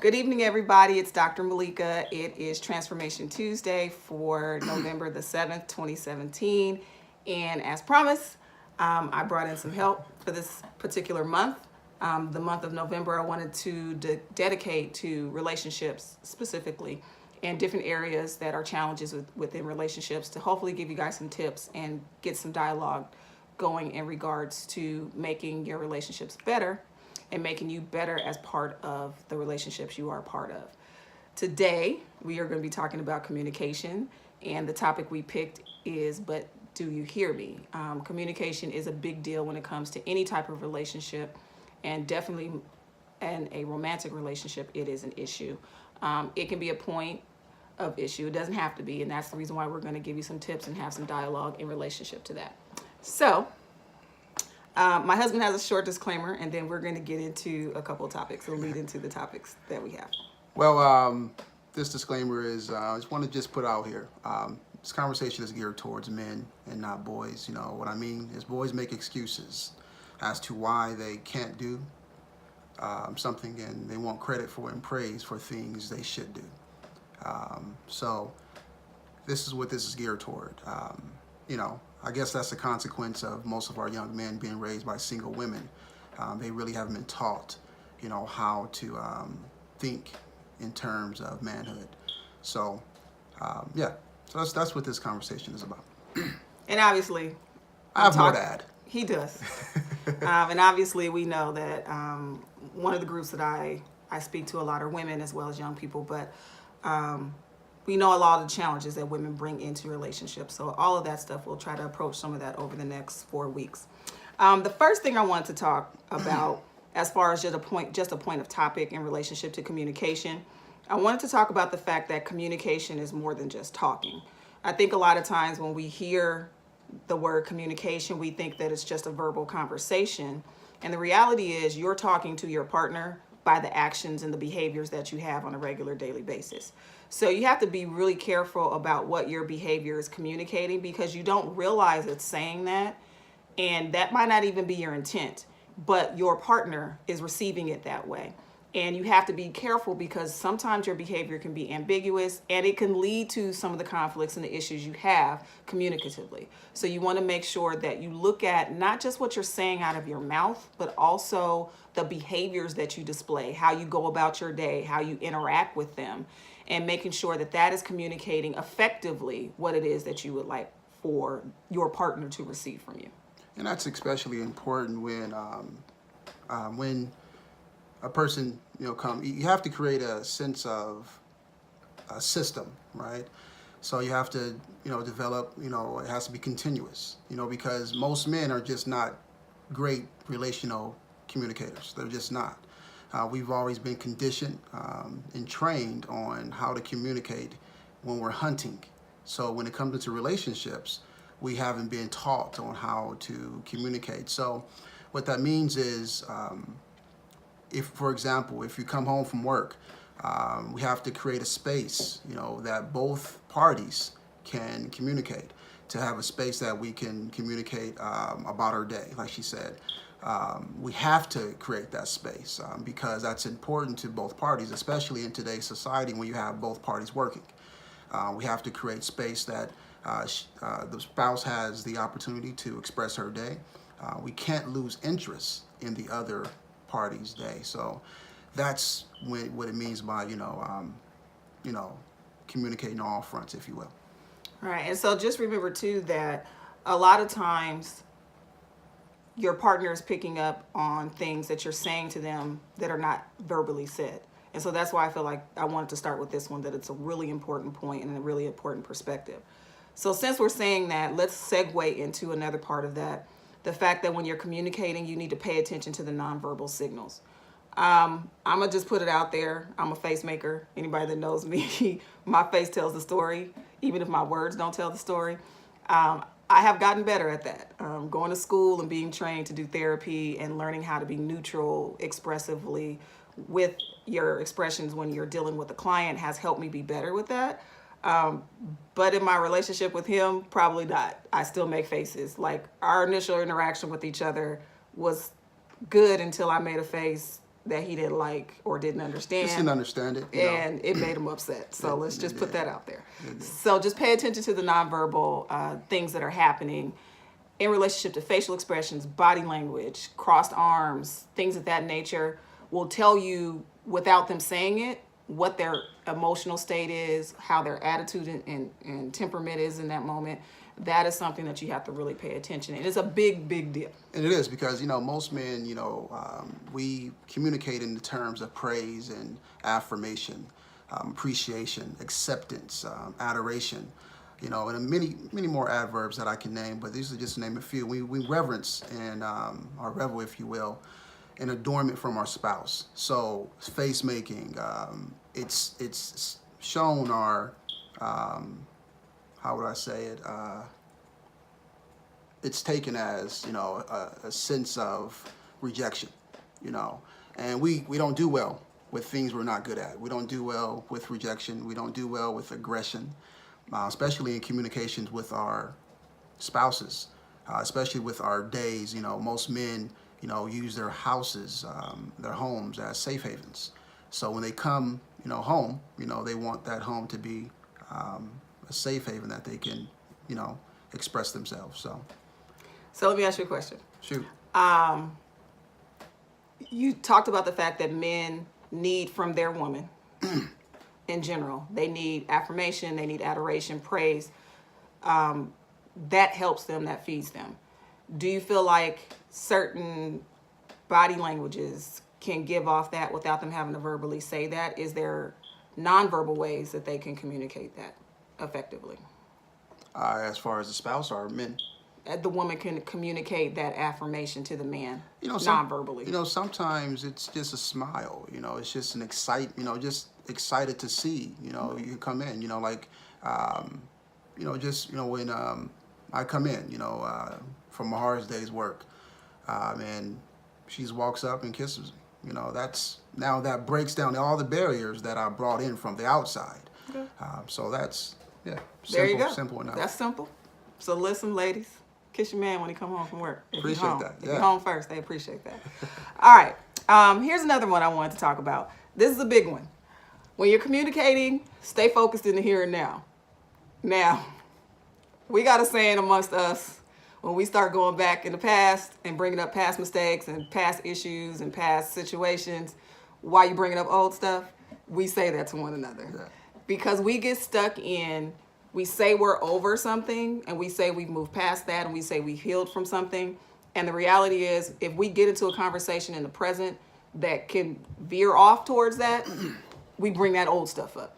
Good evening, everybody. It's Dr. Malaika. It is Transformation Tuesday for November the 7th, 2017. And as promised, I brought in some help for this particular month. The month of November, I wanted to dedicate to relationships specifically and different areas that are challenges within relationships to hopefully give you guys some tips and get some dialogue going in regards to making your relationships better and making you better as part of the relationships you are a part of. Today, we are going to be talking about communication, and the topic we picked is, but do you hear me? Communication is a big deal when it comes to any type of relationship, and definitely in a romantic relationship, it is an issue. It can be a point of issue. It doesn't have to be, and that's the reason why we're going to give you some tips and have some dialogue in relationship to that. So, my husband has a short disclaimer, and then we're going to get into a couple of topics and lead into the topics that we have. Well, this disclaimer is, I just want to just put out here, this conversation is geared towards men and not boys. You know what I mean is boys make excuses as to why they can't do something, and they want credit for and praise for things they should do. So this is what this is geared toward. I guess that's the consequence of most of our young men being raised by single women. They really haven't been taught, how to think in terms of manhood. So, so that's what this conversation is about. And obviously, I have more to add. He does. And obviously, we know that one of the groups that I speak to a lot are women as well as young people, but we know a lot of the challenges that women bring into relationships. So all of that stuff, we'll try to approach some of that over the next 4 weeks. The first thing I want to talk about, as far as just a point of topic in relationship to communication, I wanted to talk about the fact that communication is more than just talking. I think a lot of times when we hear the word communication, we think that it's just a verbal conversation. And the reality is you're talking to your partner by the actions and the behaviors that you have on a regular daily basis. So you have to be really careful about what your behavior is communicating, because you don't realize it's saying that, and that might not even be your intent, but your partner is receiving it that way. And you have to be careful, because sometimes your behavior can be ambiguous and it can lead to some of the conflicts and the issues you have communicatively. So you want to make sure that you look at not just what you're saying out of your mouth, but also the behaviors that you display, how you go about your day, how you interact with them, and making sure that that is communicating effectively what it is that you would like for your partner to receive from you. And that's especially important when a person, you have to create a sense of a system, right? So you have to, develop, it has to be continuous, because most men are just not great relational communicators. They're just not. We've always been conditioned and trained on how to communicate when we're hunting. So when it comes into relationships, we haven't been taught on how to communicate. So what that means is, if, for example, if you come home from work, we have to create a space, that both parties can communicate, to have a space that we can communicate about our day, like she said. We have to create that space because that's important to both parties, especially in today's society when you have both parties working. We have to create space that the spouse has the opportunity to express her day. We can't lose interest in the other party's day. So that's what it means by, communicating on all fronts, if you will. All right. And so just remember, too, that a lot of times your partner is picking up on things that you're saying to them that are not verbally said. And so that's why I feel like I wanted to start with this one, that it's a really important point and a really important perspective. So since we're saying that, let's segue into another part of that. The fact that when you're communicating, you need to pay attention to the nonverbal signals. I'm going to just put it out there. I'm a face maker. Anybody that knows me, my face tells the story, even if my words don't tell the story. I have gotten better at that. Going to school and being trained to do therapy and learning how to be neutral expressively with your expressions when you're dealing with a client has helped me be better with that. But in my relationship with him, probably not. I still make faces. Like, our initial interaction with each other was good until I made a face that he didn't like or didn't understand. Just didn't understand it. And it made him upset. So let's just put that out there. So just pay attention to the nonverbal things that are happening in relationship to facial expressions, body language, crossed arms, things of that nature will tell you without them saying it what their emotional state is, how their attitude and temperament is in that moment. That is something that you have to really pay attention. And it's a big, big deal. And it is because, most men, we communicate in the terms of praise and affirmation, appreciation, acceptance, adoration, and many, many more adverbs that I can name, but these are just to name a few. We reverence and or revel, if you will, in adornment from our spouse. So face making, it's shown our, how would I say it? It's taken as, a sense of rejection, and we don't do well with things we're not good at. We don't do well with rejection. We don't do well with aggression, especially in communications with our spouses, especially with our days. Most men, use their houses, their homes as safe havens. So when they come, home, they want that home to be a safe haven that they can, express themselves. So let me ask you a question. Shoot. You talked about the fact that men need from their woman in general. They need affirmation, they need adoration, praise. That helps them, that feeds them. Do you feel like certain body languages can give off that without them having to verbally say that? Is there nonverbal ways that they can communicate that effectively? As far as the spouse or men? The woman can communicate that affirmation to the man non-verbally. Sometimes it's just a smile. It's just an just excited to see. You come in. When I come in. From a hard day's work, and she walks up and kisses me. That breaks down all the barriers that I brought in from the outside. Okay. So that's simple, there you go. Simple enough. That's simple. So listen, ladies. Kiss your man when he come home from work. Appreciate that. If you're home first, they appreciate that. All right. Here's another one I wanted to talk about. This is a big one. When you're communicating, stay focused in the here and now. Now, we got a saying amongst us when we start going back in the past and bringing up past mistakes and past issues and past situations. While you bringing up old stuff, we say that to one another. Yeah. Because we get stuck in... We say we're over something, and we say we've moved past that, and we say we've healed from something. And the reality is, if we get into a conversation in the present that can veer off towards that, we bring that old stuff up.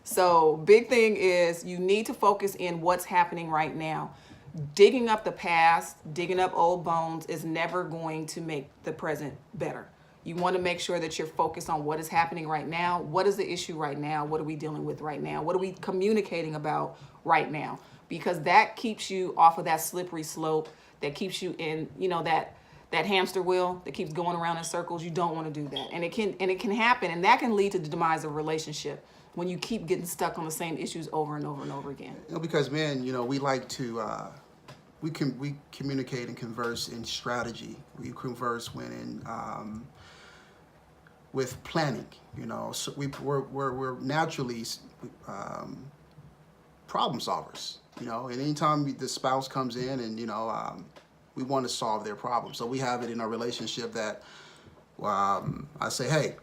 So big thing is you need to focus in what's happening right now. Digging up the past, digging up old bones is never going to make the present better. You want to make sure that you're focused on what is happening right now. What is the issue right now? What are we dealing with right now? What are we communicating about right now? Because that keeps you off of that slippery slope, that keeps you in, that hamster wheel that keeps going around in circles. You don't want to do that. And it can happen, and that can lead to the demise of a relationship when you keep getting stuck on the same issues over and over and over again. Because men, we like to we communicate and converse in strategy. We converse when in with planning, so we're naturally problem solvers, and anytime the spouse comes in and, we want to solve their problem. So we have it in our relationship that I say, hey,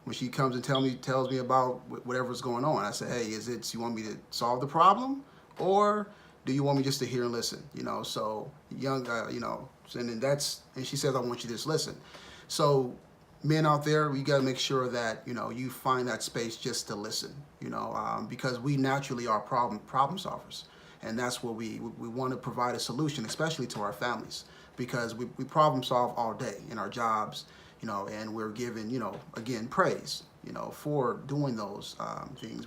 when she comes and tells me about whatever's going on, I say, hey, you want me to solve the problem, or do you want me just to hear and listen? So and she says, I want you to just listen. So men out there, we got to make sure that, you find that space just to listen, because we naturally are problem solvers. And that's what we want to provide a solution, especially to our families, because we problem solve all day in our jobs, and we're given, again, praise, for doing those things.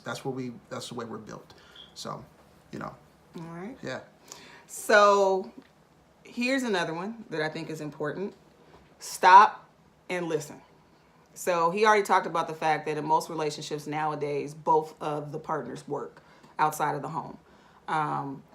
That's the way we're built. So, All right. Yeah. So here's another one that I think is important. Stop and listen. So he already talked about the fact that in most relationships nowadays, both of the partners work outside of the home.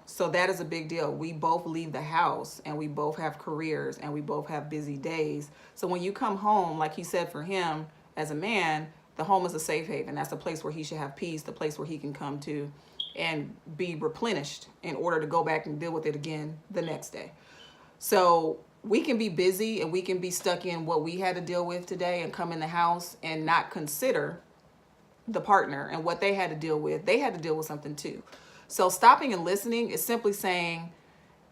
So that is a big deal. We both leave the house and we both have careers and we both have busy days. So when you come home, like he said, for him as a man, the home is a safe haven. That's the place where he should have peace, the place where he can come to and be replenished in order to go back and deal with it again the next day. So we can be busy and we can be stuck in what we had to deal with today and come in the house and not consider the partner and what they had to deal with. They had to deal with something too. So stopping and listening is simply saying,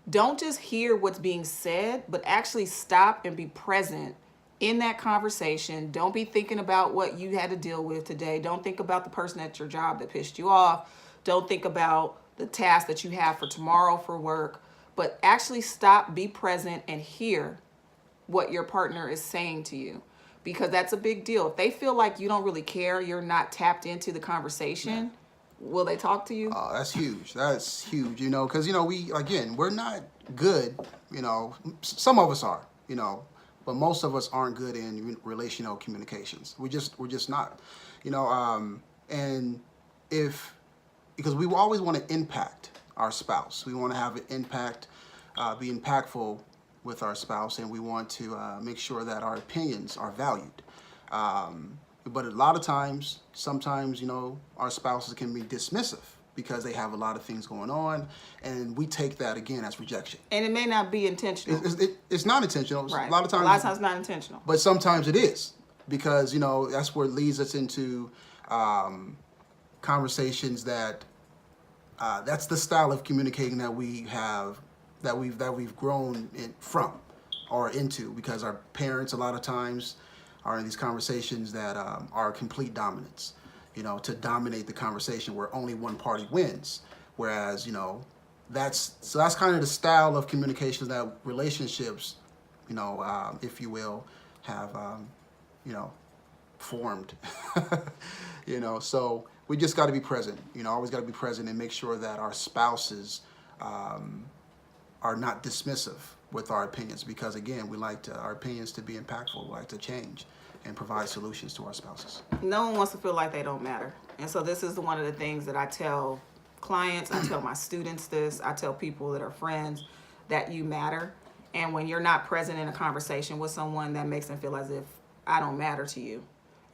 don't just hear what's being said, but actually stop and be present in that conversation. Don't be thinking about what you had to deal with today. Don't think about the person at your job that pissed you off. Don't think about the task that you have for tomorrow for work, but actually stop, be present, and hear what your partner is saying to you, because that's a big deal. If they feel like you don't really care, you're not tapped into the conversation, will they talk to you? Oh, that's huge. That's huge, because, we're not good, some of us are, but most of us aren't good in relational communications. We're just not, and because we always want to impact our spouse. We want to have an impact, be impactful with our spouse, and we want to make sure that our opinions are valued. But a lot of times, sometimes, our spouses can be dismissive because they have a lot of things going on, and we take that again as rejection. And it may not be intentional. It's not intentional. Right. A lot of times it's not intentional. But sometimes it is, because, that's where it leads us into conversations that that's the style of communicating that we have, that we've grown from or into, because our parents a lot of times are in these conversations that are complete dominance, to dominate the conversation where only one party wins. Whereas, that's kind of the style of communications that relationships, if you will, have, formed, so we just got to be present, always got to be present and make sure that our spouses are not dismissive with our opinions, because again, we like our opinions to be impactful. We like to change and provide solutions to our spouses. No one wants to feel like they don't matter. And so this is one of the things that I tell clients, I tell my students this, I tell people that are friends, that you matter. And when you're not present in a conversation with someone, that makes them feel as if I don't matter to you.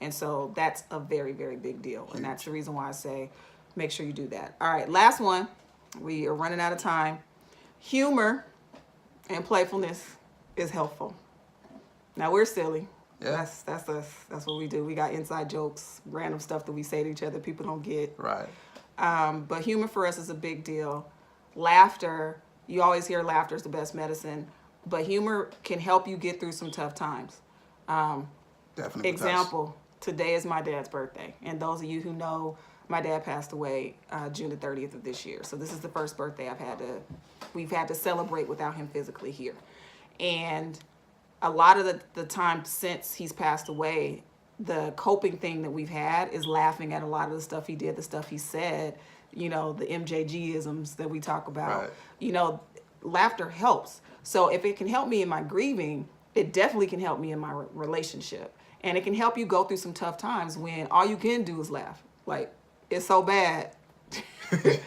And so that's a very, very big deal. And that's the reason why I say make sure you do that. All right, last one. We are running out of time. Humor and playfulness is helpful. Now, we're silly. Yeah. That's us. That's what we do. We got inside jokes, random stuff that we say to each other people don't get. Right. But humor for us is a big deal. Laughter, you always hear laughter is the best medicine, but humor can help you get through some tough times. Definitely. Example, today is my dad's birthday. And those of you who know, my dad passed away June the 30th of this year. So this is the first birthday we've had to celebrate without him physically here. And a lot of the time since he's passed away, the coping thing that we've had is laughing at a lot of the stuff he did, the stuff he said, the MJG-isms that we talk about. Right. Laughter helps. So if it can help me in my grieving, it definitely can help me in my relationship. And it can help you go through some tough times when all you can do is laugh. Like, it's so bad. You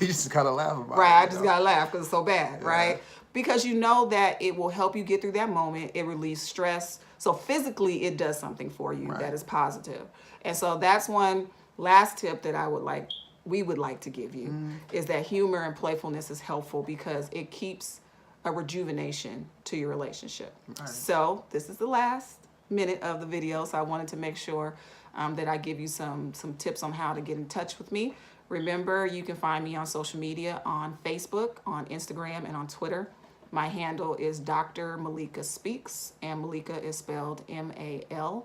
just gotta laugh about it. Right, I just gotta laugh because it's so bad, right? Because you know that it will help you get through that moment. It relieves stress. So physically, it does something for you that is positive. And so that's one last tip that we would like to give you, is that humor and playfulness is helpful because it keeps a rejuvenation to your relationship. Right. So this is the last minute of the video, so I wanted to make sure that I give you some tips on how to get in touch with me. Remember, you can find me on social media, on Facebook, on Instagram, and on Twitter. My handle is Dr. Malaika Speaks, and Malaika is spelled Malaika.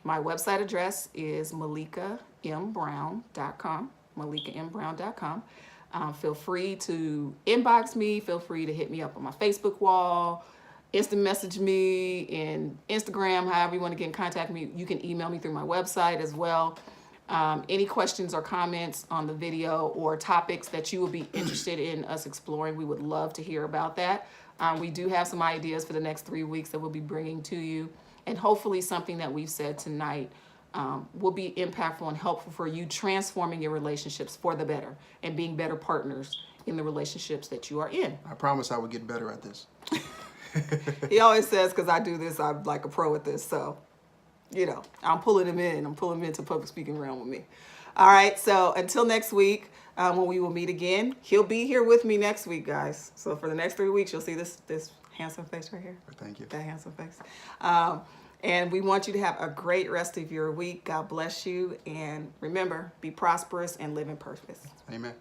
My website address is MalaikaMBrown.com, MalaikaMBrown.com. Feel free to inbox me. Feel free to hit me up on my Facebook wall, instant message me in Instagram, however you want to get in contact with me. You can email me through my website as well. Any questions or comments on the video or topics that you would be interested in us exploring, we would love to hear about that. We do have some ideas for the next 3 weeks that we'll be bringing to you, and hopefully something that we've said tonight will be impactful and helpful for you transforming your relationships for the better and being better partners in the relationships that you are in. I promise I will get better at this. He always says, because I do this, I'm like a pro at this. So, you know, I'm pulling him in. I'm pulling him into public speaking realm with me. All right. So until next week, when we will meet again, he'll be here with me next week, guys. So for the next 3 weeks, you'll see this handsome face right here. Thank you. That handsome face. And we want you to have a great rest of your week. God bless you. And remember, be prosperous and live in purpose. Amen.